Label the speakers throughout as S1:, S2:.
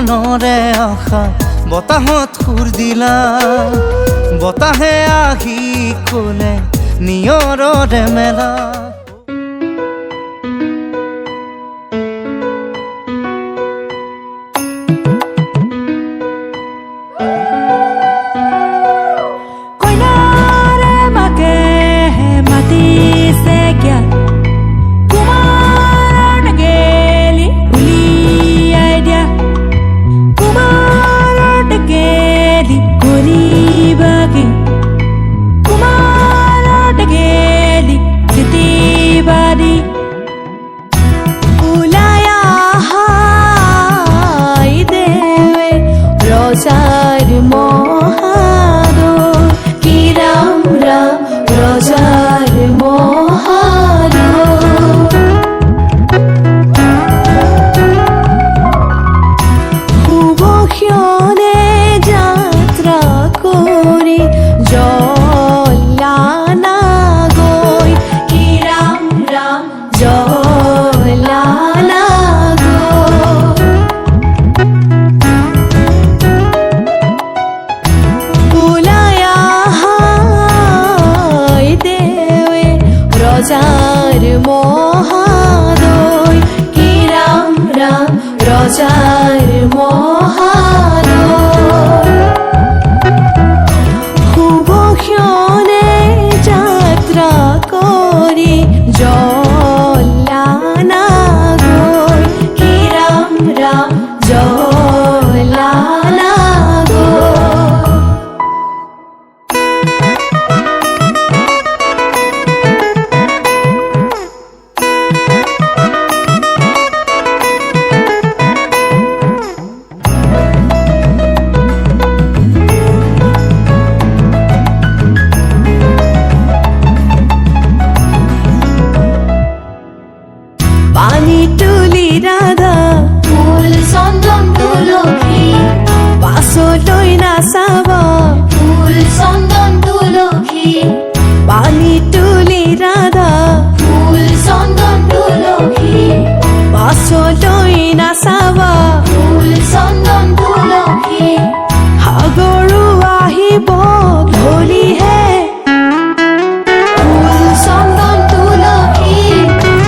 S1: মনৰে আশা বতাহত সুৰ দিলা বতাহে আহি ক'লে নিয়ৰৰে মেলা
S2: রজার মহাদর কি রাম রাম রজার মহাদর শুভক্ষণে যাত্রা করে জলানা গৈ কি রাম রাম জলানা রজার মহাদয় কি রাম রাম রজার মহাদয় শুভক্ষণে যাত্রা করে জলানা গৈ কি রাম রাম জলানা পানি তুলি রাধা ফুল চন্দন তুলসী পাছলৈ নাচাব ফুল চন্দন তুলসী পানি তুলি ৰাধা ফুল চন্দন তুলসী পাছলৈ নাচাব ফুল চন্দন তুলসী সাগৰো আহিব ধৰিহে ফুল চন্দন তুলসী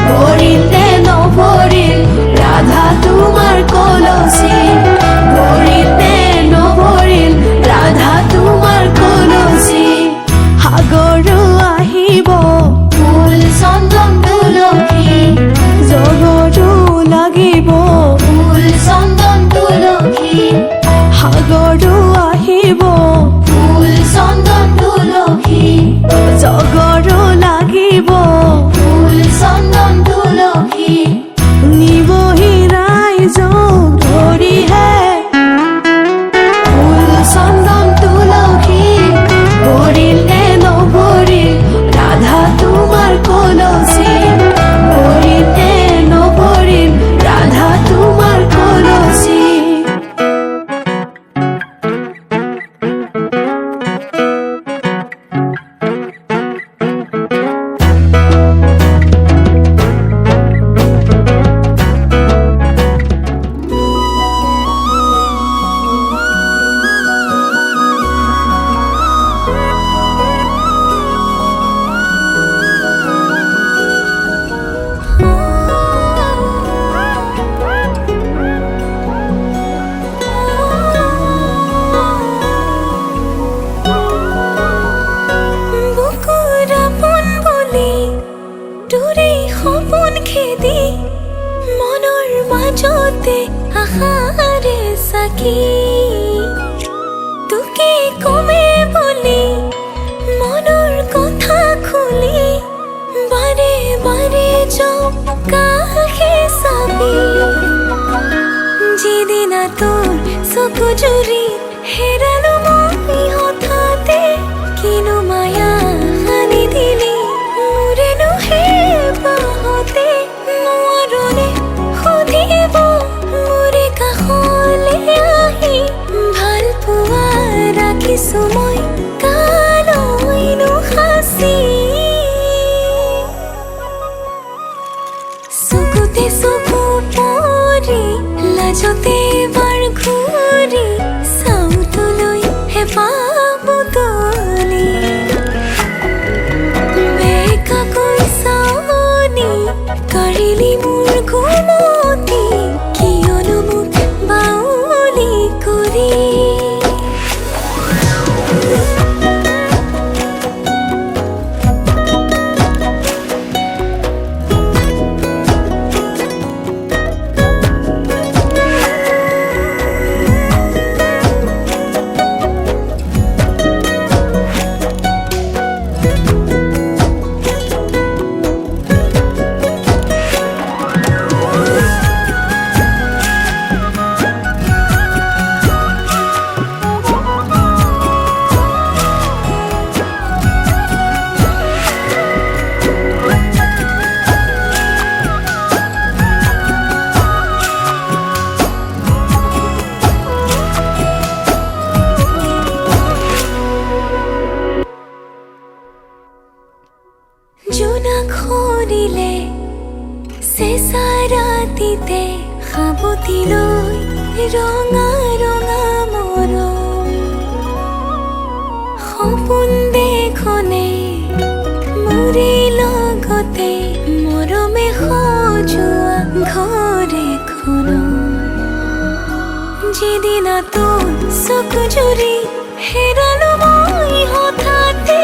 S2: ভৰিলে নভৰিল ৰাধা তোমাৰ কলচী ভৰিলে নভৰিল ৰাধা তোমাৰ কলচী সাগৰো আহিব ফুল চন্দন তুলসী জগতো লাগিব ফুল চন্দন তুলসী সাগৰো আহিব ফুল চন্দন তুলসী জগৰো লাগিব ফুল চন্দন তুলসী নিবহি ৰাইজক ধৰিহে ফুল চন্দন তুলসী ভৰিলে নভৰিল ৰাধা তোমাৰ কলচী ভৰিলে নভৰিল ৰাধা তোমাৰ কলচী মনৰ মাজতে আশাৰে চাকি তোকে কমে বুলি মনৰ কথা খুলি বাৰে বাৰে যাওঁ কাষে চাবি যিদিনা তোৰ চকু জুৰি হেৰালো মই হঠাতে কিনো মায়া সানি দিলি মোৰেনো হে পাহতে নোৱাৰোনে সুধিব মোৰে কাষলৈ আহি ভাল পোৱা ৰাখিছো মই কালৈনো সাঁচি চকুতে চকু পৰি লাজতে বাৰ চেঁচা ৰাতিতে সাবতি লৈ ৰঙা ৰঙা মৰম সপোন দেখনে মোৰে লগতে মৰমে সজোৱা ঘৰ এখনত যেদিনা তোৰ চকু জুৰি হেৰালো মই হঠাতে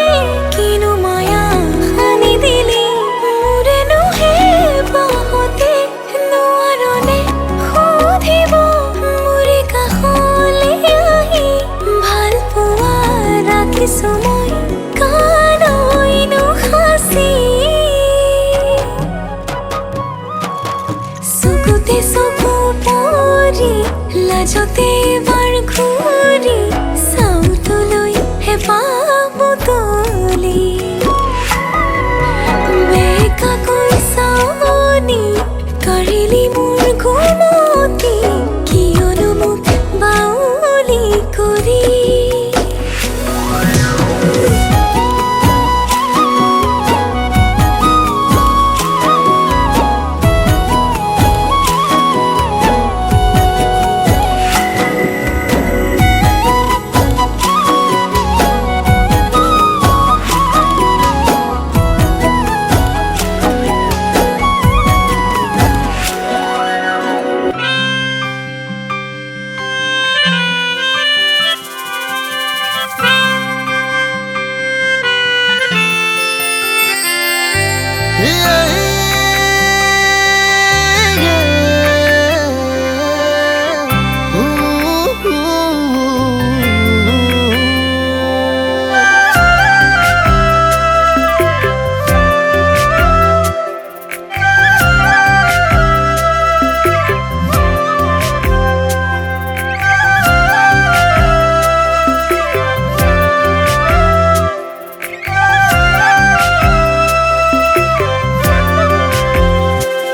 S2: কিনো মায়া সানি দিলি মোৰেনো হে বাহতে নোৱাৰনে সুধিব মোৰে কাষলৈ আহি ভাল পোৱা ৰাখিছো মই কানৈনো সাঁচি চকুতে চকু পৰি লাজতে এবাৰ ঘূৰি চাওঁ তোলৈ হেঁপাহ বুটলি বেকাকৈ চাৱনি কাঢ়িলি মোৰ ঘুমতি কিয়নো মোক বাউলি কৰি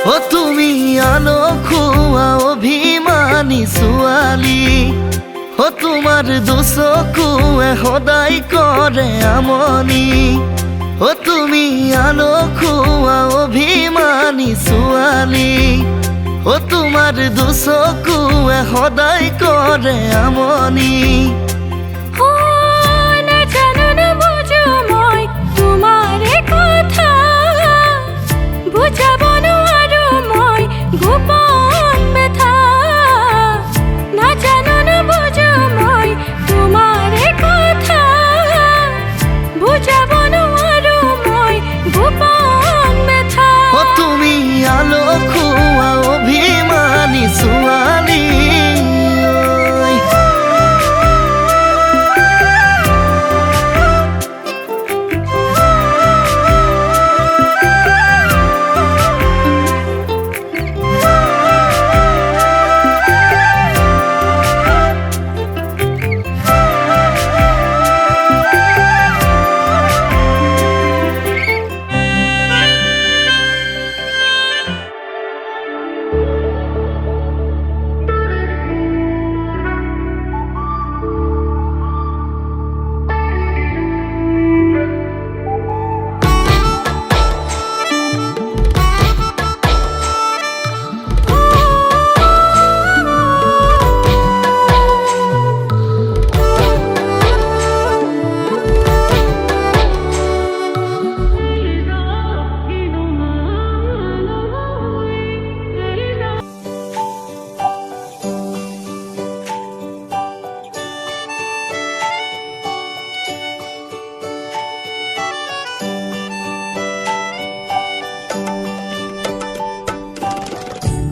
S1: ও তুমি আলো খোৱা অভিমানী ছোৱালী ও তোমাৰ দুচকুৱে সদায় কৰে আমনি ও তুমি আলো খোৱা অভিমানী ছোৱালী ও তোমাৰ দুচকুৱে সদায় কৰে আমনি
S2: বুজাব নোৱাৰো মই গোপন ব্যথা নাজানো নুবুজো মই তোমাৰে কথা বুজাব নোৱাৰো মই গোপন ব্যথা
S1: ও তুমি আলো খোৱা অভিমানী ছোৱালী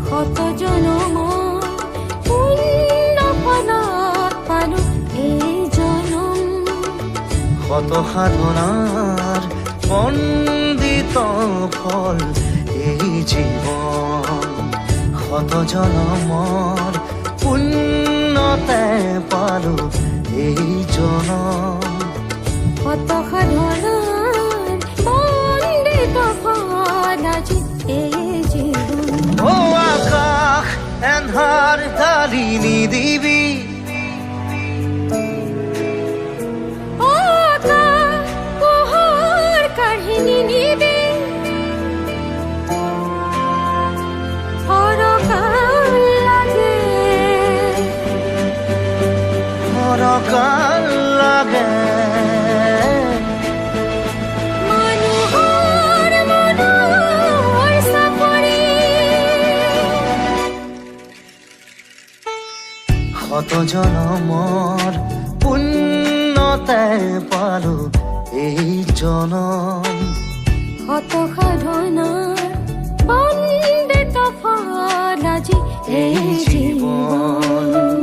S2: কত জনমৰ পুণ্য ফলত পালো এই জনম
S1: কত সাধনাৰ পণ্ডিত ফল এই জীৱন কত জনমৰ পুণ্যতে পালো এই জনম
S2: কত সাধনাৰ পণ্ডিত ফল আজি এই জীৱন
S1: ও আকাশ এন্ধাৰ ঢালি নিদিবি কত জনমৰ পুণ্যতে পালো এই জনম।
S2: কত সাধনাৰ বন্দিত ফল আজি এই জীৱন।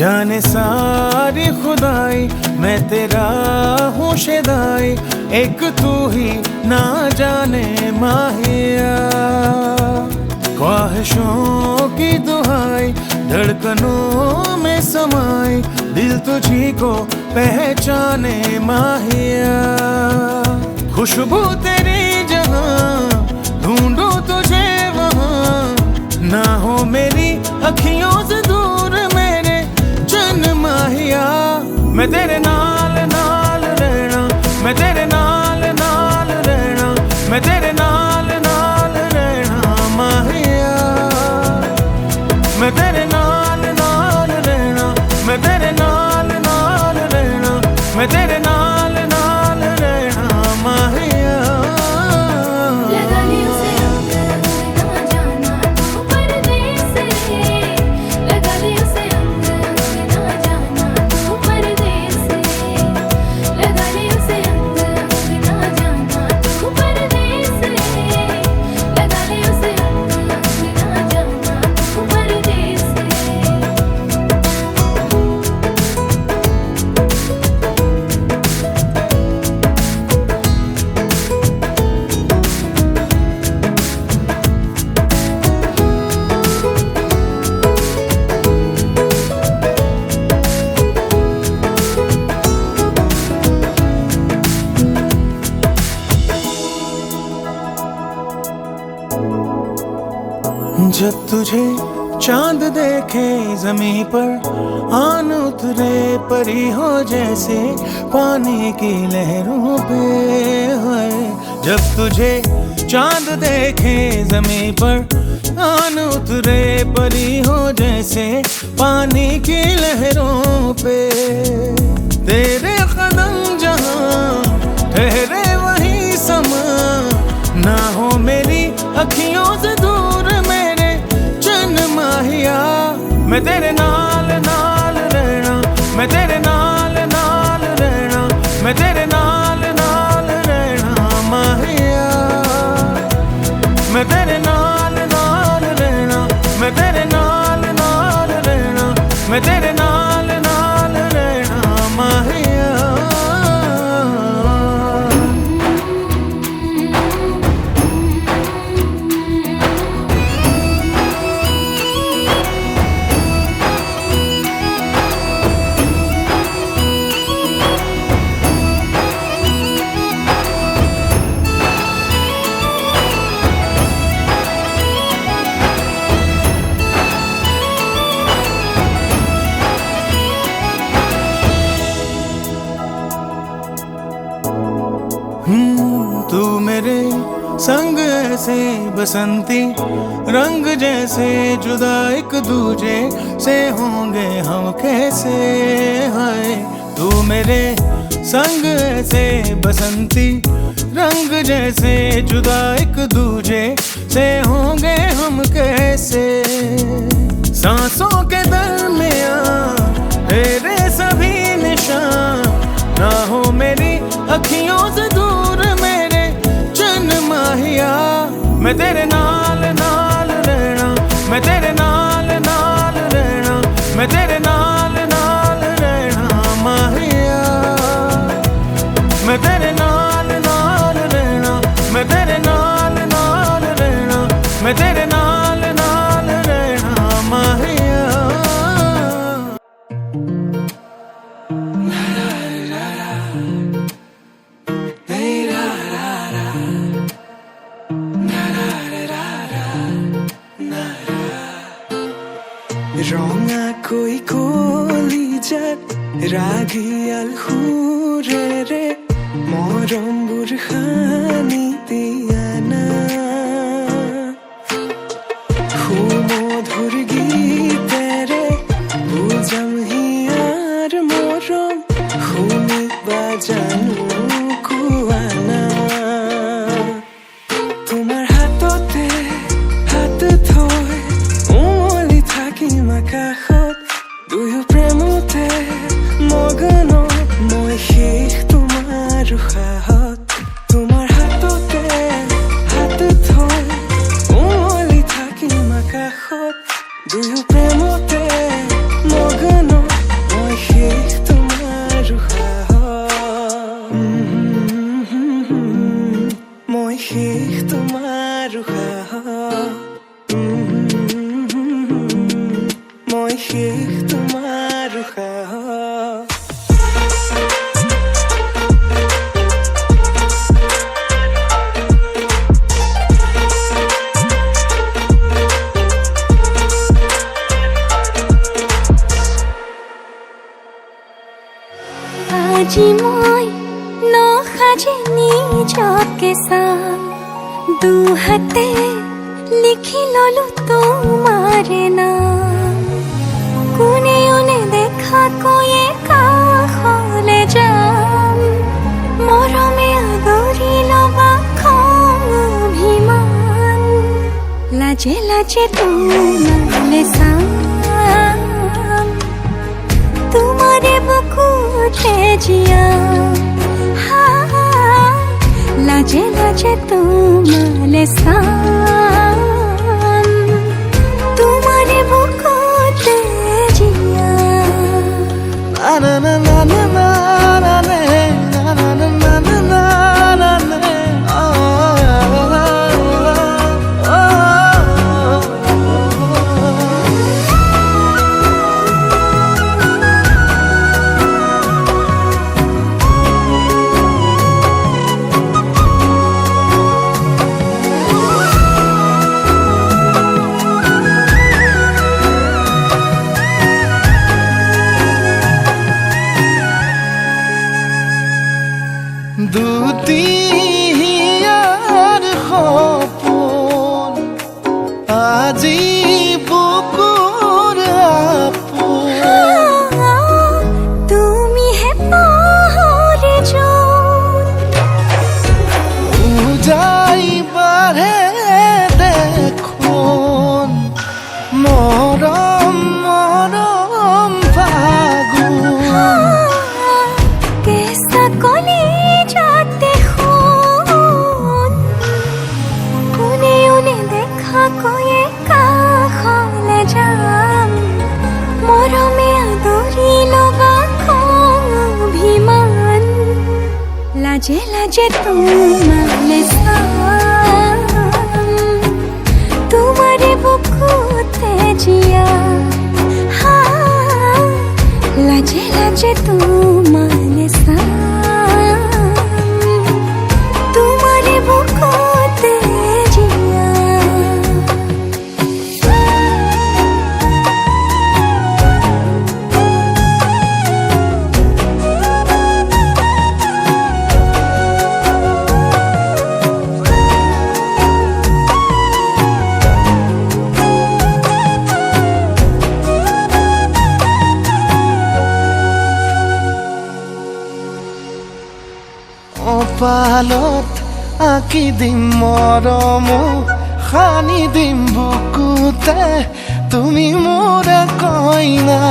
S3: जाने सारी खुदाई मैं तेरा हूँ शिदाई, एक तू ही ना जाने माहिया। ख्वाहिशों की दुहाई धड़कनों में समाई, दिल तुझी को पहचाने माहिया। खुशबू तेरी जहाँ ढूंढूं तुझे वहाँ, ना हो मेरी अखियों से दूर मेरे जन माहिया। मैं तेरे नाल नाल रहना, मैं तेरे नाल नाल रहना, मैं तेरे नाल नाल रहना माहिया। मैं तेरे नाल नाल रहना, मैं तेरे नाल नाल रहना, मैं तेरे नाल नाल रहना माहिया। जब तुझे चांद देखे ज़मीं पर, आन उतरे परी हो जैसे पानी की लहरों पे है। जब तुझे चांद देखे ज़मीं पर, आन उतरे परी हो जैसे पानी की लहरों पे। तेरे कदम जहाँ ठहरे वही समा, ना हो मेरी अखियों से दूर मेरे जन माहिया। मैं तेरे नाल नाल रहना, मैं तेरे नाल नाल रहना, मैं तेरे नाल नाल रहना माहिया। मैं तेरे नाल नाल रहना, मैं तेरे नाल नाल रहना, मैं तेरे नाल नाल रहना माहिया। तू मेरे संग ऐसे बसंती रंग जैसे, जुदा एक दूजे से होंगे हम कैसे है। तू मेरे संग ऐसे बसंती रंग जैसे, जुदा एक दूजे से होंगे हम कैसे। सांसों के दरमियां तेरे सभी निशान, मैं तेरे नाल नाल रहना माहिया मैं तेरे नाल नाल रहना मैं तेरे नाल नाल रहना मैं तेरे नाल नाल रहना माहिया
S4: ৰঙা কৈ কলিজাত ৰাগিয়াল সুৰেৰে মৰমবোৰ সানি দিয়া না সুমধুৰ গীতেৰে বুজাম হিয়াৰ মৰম শুনিবা জানো কোৱা না তোমাৰ হাততে হাত থৈ উমলি থাকিম আকাশত দুয়ো প্ৰেমতে মগন মই শেষ তোমাৰ উশাহত তোমাৰ হাততে হাত থৈ উমলি থাকিম আকাশত দুয়ো প্ৰেমতে মগন মই শেষ তোমাৰ উশাহত মই শেষ তোমাৰ উশাহত মই শেষ তোমাৰ উশাহত
S2: আজি মই নসাজে নিজকে চাম দুহাতে লিখি ললো তোমাৰে নাম কোনে ওনে দেখা কৈয়ে কাষলে যাম মৰমে আদৰি লবা খং অভিমান লাজে লাজে তোমালে চাম তোমারে বুকুতে জিয়া লাজে লাজে তোমালে চাম তোমারে বুকুতে জিয়া
S1: na na na na na na na na na na na na na na দুটি হিয়াৰ সপোন আজি বুকুৰ আপোন
S2: তুমি হে পাহৰি যোন
S1: উজাই বাঢ়ে দেখোন মৰম মৰম ফাগুন
S2: কেঁচা কলিজাতে সোণ কোনে ওনে দেখা কৈয়ে কাষলে যাম মৰমে আদৰি লবা খং অভিমান লাজে লাজে তোমালে চাম তোমাৰে বুকুতে জিয়া লাজে লাজে তোমালে চাম তোমাৰে বুকুতে জিয়া
S1: কপালত আঁকি দিম মৰম সানি দিম বুকুতে তুমি মোৰ কইনা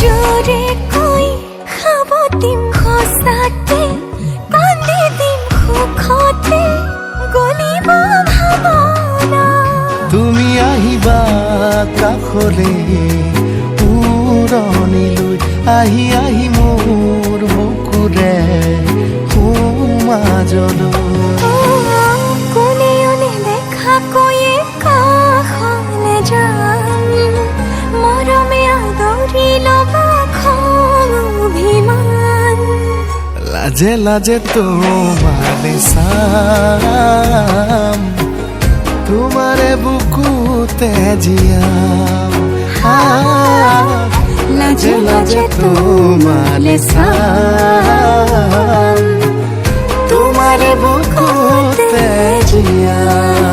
S2: জোৰে কৈ খাব দিম সঁচাতে কান্দি দিম সুখতে গলিব ভাৱনা
S1: তুমি আহিবা কাষলে আদৰণিলৈ আহি আহি মোৰ বুকুৰে মাজলৈ
S2: কোনেও নেদেখাকৈয়ে কাষলে যাম মৰমে আদৰি ল'বা খং অভিমান
S1: লাজে লাজে তোমারে চাম তোমারে বুকুতে জিয়াম লাজে লাজে তোমারে চাম তোমারে বুকুতে জিয়াম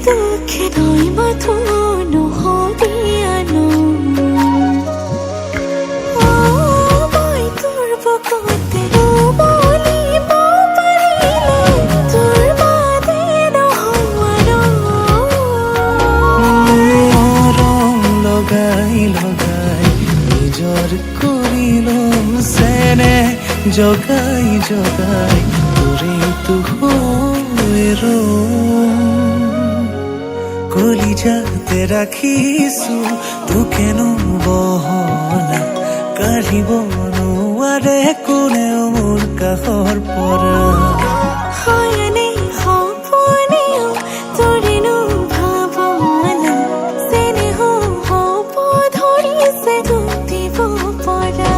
S2: দুঃখে নয় মাথো নহবিয়ানো মই তোৰ বুকুতে বলিব পাৰিলে তোৰ বাদে নহোৱাৰো
S4: ৰং লগাই লগাই নিজৰ কৰি ল'ম চেনে জগাই জগাই তোৰে তো হৈ ৰম কলিজাতে ৰাখিছো তোকেনো বহনা কাঢ়িব নোৱাৰে কোনেও মোৰ কাষৰ পৰা
S2: হয়নে সপনেও তোৰেনো ভাৱনা চেনেহ হ'ব ধৰিছে তোক দিব পৰা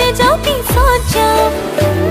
S2: আগতে যাওঁ পিছত যাওঁ